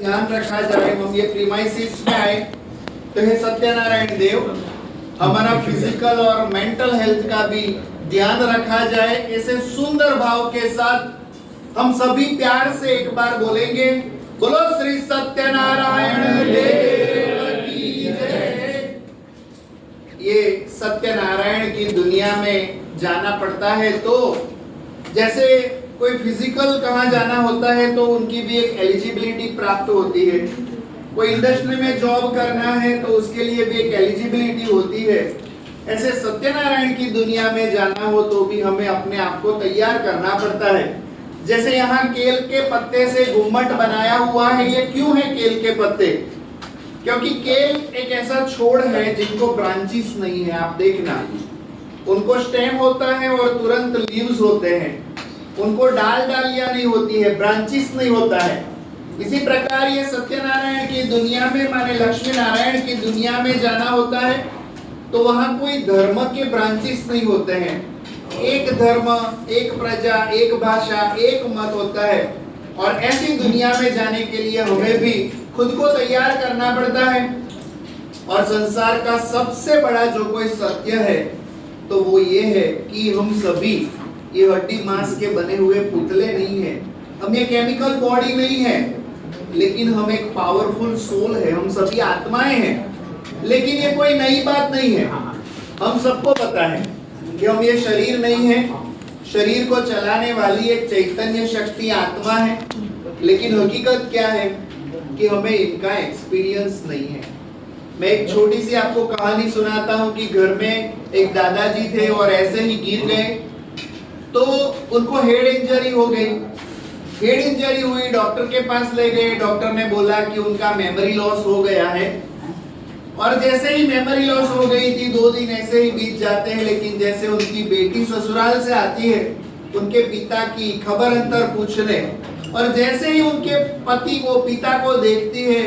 ध्यान रखा जाए, हम ये प्रीमाइसिस में आए तो हे सत्यनारायण देव, हमारा फिजिकल और मेंटल हेल्थ का भी ध्यान रखा जाए। ऐसे सुंदर भाव के साथ हम सभी प्यार से एक बार बोलेंगे, बोलो श्री सत्यनारायण देव की जय। ये सत्यनारायण की दुनिया में जाना पड़ता है तो जैसे कोई फिजिकल कहाँ जाना होता है तो उनकी भी एक एलिजिबिलिटी प्राप्त होती है, कोई इंडस्ट्री में जॉब करना है तो उसके लिए भी एक एलिजिबिलिटी होती है। ऐसे सत्यनारायण की दुनिया में जाना हो तो भी हमें अपने आप को तैयार करना पड़ता है। जैसे यहाँ केल के पत्ते से गुम्मट बनाया हुआ है, ये क्यों है केल के पत्ते? क्योंकि केल एक ऐसा छोड़ है जिनको ब्रांचेस नहीं है। आप देखना, उनको स्टेम होता है और तुरंत लीव्स होते हैं, उनको डालियां नहीं होती है, ब्रांचेस नहीं होता है। इसी प्रकार ये सत्यनारायण की दुनिया में, माने लक्ष्मी नारायण की दुनिया में जाना होता है तो वहां कोई धर्म के ब्रांचेस नहीं होते हैं। एक धर्म, एक प्रजा, एक भाषा, एक मत होता है। और ऐसी दुनिया में जाने के लिए हमें भी खुद को तैयार करना पड़ता है। और संसार का सबसे बड़ा जो कोई सत्य है तो वो ये है कि हम सभी ये हड्डी मांस के बने हुए पुतले नहीं है, हम ये केमिकल बॉडी नहीं है, लेकिन हम एक पावरफुल सोल है। हम सभी आत्माएं हैं। लेकिन ये कोई नई बात नहीं है, हम सबको पता है कि हम ये शरीर नहीं है। शरीर को चलाने वाली एक चैतन्य शक्ति आत्मा है, लेकिन हकीकत क्या है कि हमें इनका एक्सपीरियंस नहीं है। मैं एक छोटी सी आपको कहानी सुनाता हूँ कि घर में एक दादाजी थे और ऐसे ही गिर गए तो उनको हेड इंजरी हो गई। हेड इंजरी हुई, डॉक्टर के पास ले गए। डॉक्टर ने बोला कि उनका मेमोरी लॉस हो गया है। और जैसे ही मेमोरी लॉस हो गई थी, 2 दिन ऐसे ही बीत जाते हैं। लेकिन जैसे उनकी बेटी ससुराल से आती है उनके पिता की खबर अंतर पूछने, और जैसे ही उनके पति को, पिता को देखती है,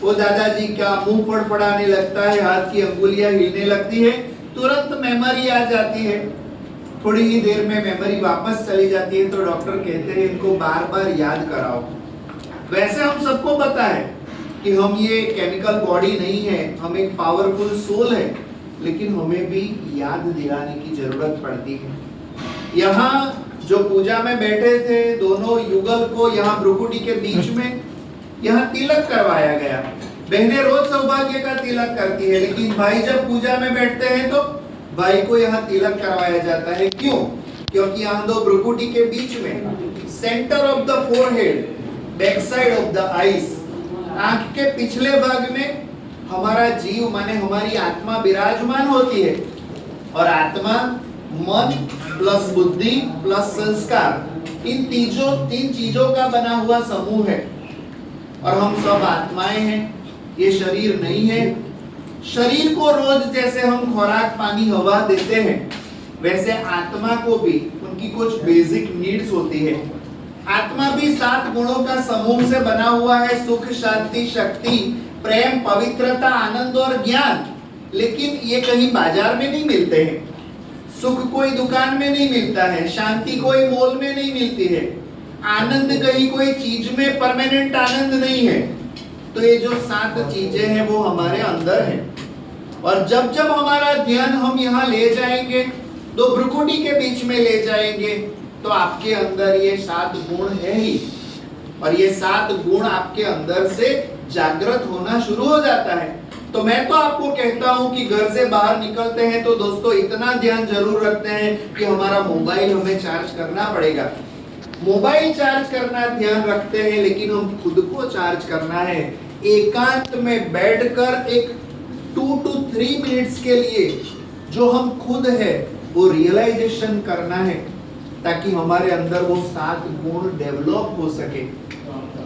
वो दादाजी का मुंह फड़फड़ाने लगता है, हाथ की अंगुलियां हिलने लगती है, तुरंत मेमोरी आ जाती है। थोड़ी ही देर में मेमोरी वापस चली जाती है तो डॉक्टर कहते हैं इनको बार बार याद कराओ। वैसे हम सबको पता है कि हम ये केमिकल बॉडी नहीं है, हम एक पावरफुल सोल है, लेकिन हमें भी याद दिलाने की जरूरत पड़ती है। यहाँ जो पूजा में बैठे थे, दोनों युगल को यहाँ भ्रुकुटी के बीच में यहाँ तिलक करवाया गया। बहनें रोज सौभाग्य का तिलक करती है, लेकिन भाई जब पूजा में बैठते हैं तो भाई को यहाँ तिलक करवाया जाता है। क्यों? क्योंकि यहाँ दो भ्रुकुटी के बीच में, centre of the forehead, back side of the eyes, आंख के पिछले भाग में हमारा जीव माने हमारी आत्मा विराजमान होती है। और आत्मा मन प्लस बुद्धि प्लस संस्कार, इन तीन चीजों का बना हुआ समूह है। और हम सब आत्माएं हैं, ये शरीर नहीं है। शरीर को रोज जैसे हम खुराक, पानी, हवा देते हैं, वैसे आत्मा को भी उनकी कुछ बेसिक नीड्स होती है। आत्मा भी 7 गुणों का समूह से बना हुआ है, सुख, शांति, शक्ति, प्रेम, पवित्रता, आनंद और ज्ञान। लेकिन ये कहीं बाजार में नहीं मिलते हैं। सुख कोई दुकान में नहीं मिलता है, शांति कोई मॉल में नहीं मिलती है, आनंद कहीं कोई चीज में परमानेंट आनंद नहीं है। तो ये जो 7 चीजें हैं वो हमारे अंदर है। और जब जब हमारा ध्यान हम यहाँ ले जाएंगे, 2 भ्रुकुटी के बीच में ले जाएंगे, तो आपके अंदर ये 7 गुण है ही। और ये 7 गुण आपके अंदर से जागृत होना शुरू हो जाता है। तो मैं तो आपको कहता हूं कि घर से बाहर निकलते हैं तो दोस्तों इतना ध्यान जरूर रखते हैं कि हमारा मोबाइल हमें चार्ज करना पड़ेगा। मोबाइल चार्ज करना ध्यान रखते हैं, लेकिन हम खुद को चार्ज करना है। एकांत में बैठकर एक 2 to 3 मिनट्स के लिए जो हम खुद है वो रियलाइजेशन करना है, ताकि हमारे अंदर वो 7 गुण डेवलप हो सके।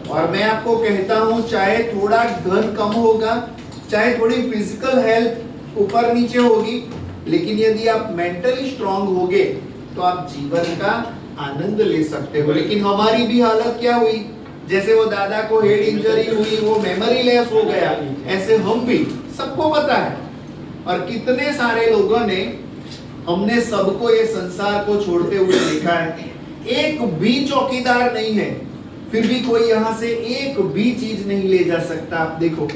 और मैं आपको कहता हूं, चाहे थोड़ा धन कम होगा, चाहे थोड़ी फिजिकल हेल्थ ऊपर नीचे होगी, लेकिन यदि आप मेंटली स्ट्रांग होगे तो आप जीवन का आनंद ले सकते हो। लेकिन हमारी भी हालत क्या हुई, जैसे वो दादा को हेड इंजरी हुई, वो मेमोरी लेस हो गया, ऐसे हम भी, सबको पता है। और कितने सारे लोगों ने, हमने सबको ये संसार को छोड़ते हुए देखा है। एक भी चौकीदार नहीं है फिर भी कोई यहां से एक भी चीज नहीं ले जा सकता। आप देखो,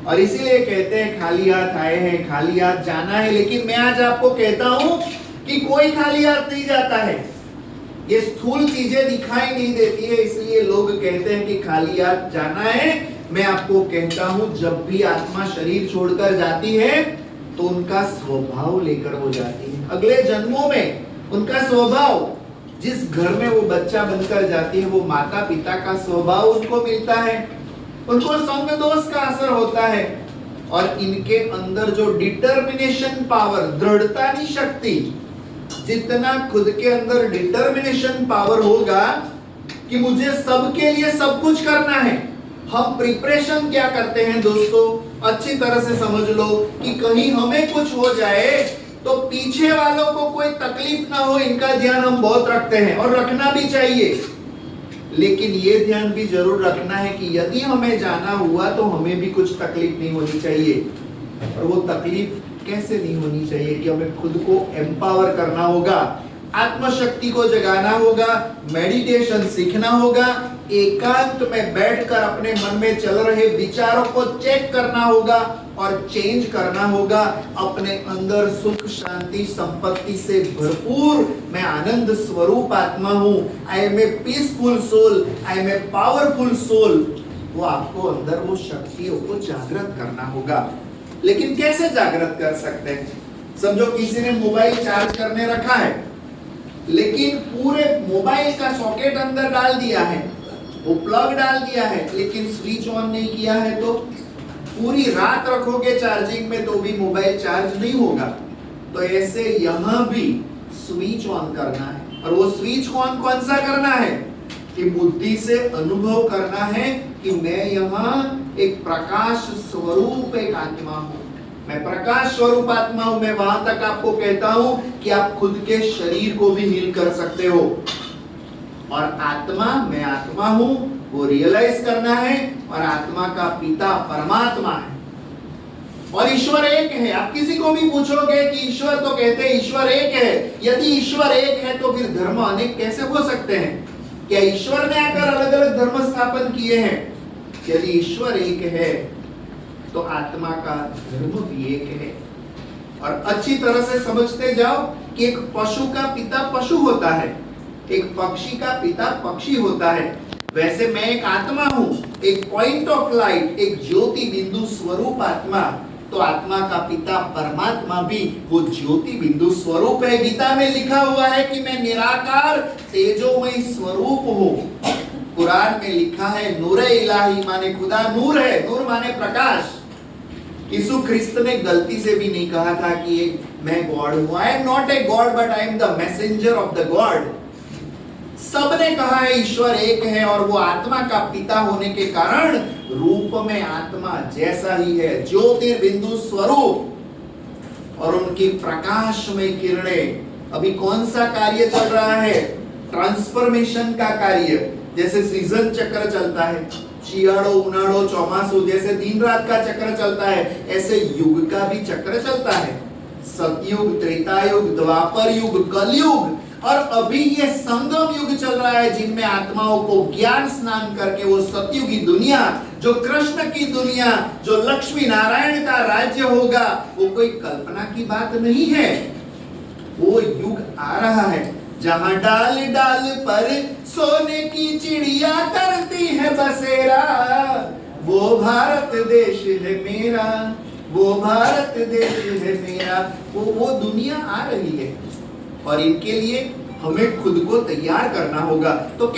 और इसीलिए कहते हैं खाली हाथ आए हैं, खाली हाथ जाना है। लेकिन मैं आज आपको कहता हूं कि कोई खाली हाथ नहीं जाता है। ये स्थूल चीजें दिखाई नहीं देती है, इसलिए लोग कहते हैं कि खाली हाथ जाना है। मैं आपको कहता हूं, जब भी आत्मा शरीर छोड़कर जाती है तो उनका स्वभाव लेकर वो जाती है। अगले जन्मों में उनका स्वभाव, जिस घर में वो बच्चा बनकर जाती है, वो माता पिता का स्वभाव उनको मिलता है। उनको संग दोष का असर होता है, और इनके अंदर जो डिटर्मिनेशन पावर, दृढ़ता शक्ति, जितना खुद के अंदर डिटर्मिनेशन पावर होगा कि मुझे सबके लिए सब कुछ करना है। हम प्रिपरेशन क्या करते हैं दोस्तों, अच्छी तरह से समझ लो कि कहीं हमें कुछ हो जाए तो पीछे वालों को कोई तकलीफ ना हो, इनका ध्यान हम बहुत रखते हैं, और रखना भी चाहिए। लेकिन ये ध्यान भी जरूर रखना है कि यदि हमें जाना हुआ तो हमें भी कुछ तकलीफ नहीं होनी चाहिए। और वो तकलीफ कैसे नहीं होनी चाहिए कि हमें खुद को एम्पावर करना होगा, आत्मशक्ति को जगाना होगा, मेडिटेशन सीखना होगा, एकांत में बैठकर अपने मन में चल रहे विचारों को चेक करना होगा और चेंज करना होगा। अपने अंदर सुख शांति संपत्ति से भरपूर मैं आनंद स्वरूप आत्मा हूं, I am a peaceful soul, I am a powerful soul. वो आपको अंदर वो शक्तियों को जागृत करना होगा। लेकिन कैसे जागृत कर सकते हैं? समझो किसी ने मोबाइल चार्ज करने रखा है, लेकिन पूरे मोबाइल का सॉकेट अंदर डाल दिया है, वो प्लग डाल दिया है, लेकिन स्विच ऑन नहीं किया है, तो पूरी रात रखोगे चार्जिंग में तो भी मोबाइल चार्ज नहीं होगा। तो ऐसे यहां भी स्विच ऑन करना है, और वो स्विच ऑन कौन सा करना है कि बुद्धि से अनुभव करना है कि मैं यहाँ एक प्रकाश स्वरूप एक आत्मा हूं, मैं प्रकाश स्वरूप आत्मा हूं। मैं वहां तक आपको कहता हूं कि आप खुद के शरीर को भी हील कर सकते हो, और आत्मा, मैं आत्मा हूं, वो रियलाइज करना है। और आत्मा का पिता परमात्मा है, और ईश्वर एक है। आप किसी को भी पूछोगे कि ईश्वर, तो कहते हैं ईश्वर एक है। यदि ईश्वर एक है तो फिर धर्म अनेक कैसे हो सकते हैं? क्या ईश्वर ने आकर अलग अलग धर्म स्थापन किए हैं? यदि ईश्वर एक है तो आत्मा का धर्म भी एक है। और अच्छी तरह से समझते जाओ कि एक पशु का पिता पशु होता है, एक पक्षी का पिता पक्षी होता है। वैसे मैं एक आत्मा हूं, एक पॉइंट ऑफ लाइट, एक ज्योति बिंदु स्वरूप आत्मा। तो आत्मा का पिता परमात्मा भी वो ज्योति बिंदु स्वरूप है। गीता में लिखा हुआ है कि मैं निराकार तेजोमय स्वरूप हूं। कुरान में लिखा है नूरे इलाही, माने खुदा नूर है, नूर माने प्रकाश। यीशु ख्रिस्त ने गलती से भी नहीं कहा था कि मैं गॉड हूं। I am not a god but I am the messenger of the God. सबने कहा है ईश्वर एक है, और वो आत्मा का पिता होने के कारण रूप में आत्मा जैसा ही है, ज्योतिर्बिंदु स्वरूप। और उनकी प्रकाश में किरणें। अभी कौन सा कार्य चल रहा है? ट्रांसफॉर्मेशन का कार्य। जैसे सीजन चक्र चलता है, शियाड़ो उनाड़ो चौमासु, जैसे दिन रात का चक्र चलता है, ऐसे युग का भी चक्र चलता है। सतयुग, त्रेतायुग, द्वापर युग, कलयुग, और अभी ये संगम युग चल रहा है, जिनमें आत्माओं को ज्ञान स्नान करके वो सतयुगी दुनिया, जो कृष्ण की दुनिया, जो लक्ष्मी नारायण का राज्य होगा, वो कोई कल्पना की बात नहीं है। वो युग आ रहा है जहां डाल डाल पर सोने की चिड़िया करती है बसेरा। वो भारत देश है मेरा, वो भारत देश है मेरा। वो दुनिया आ रही है, और इनके लिए हमें खुद को तैयार करना होगा। तो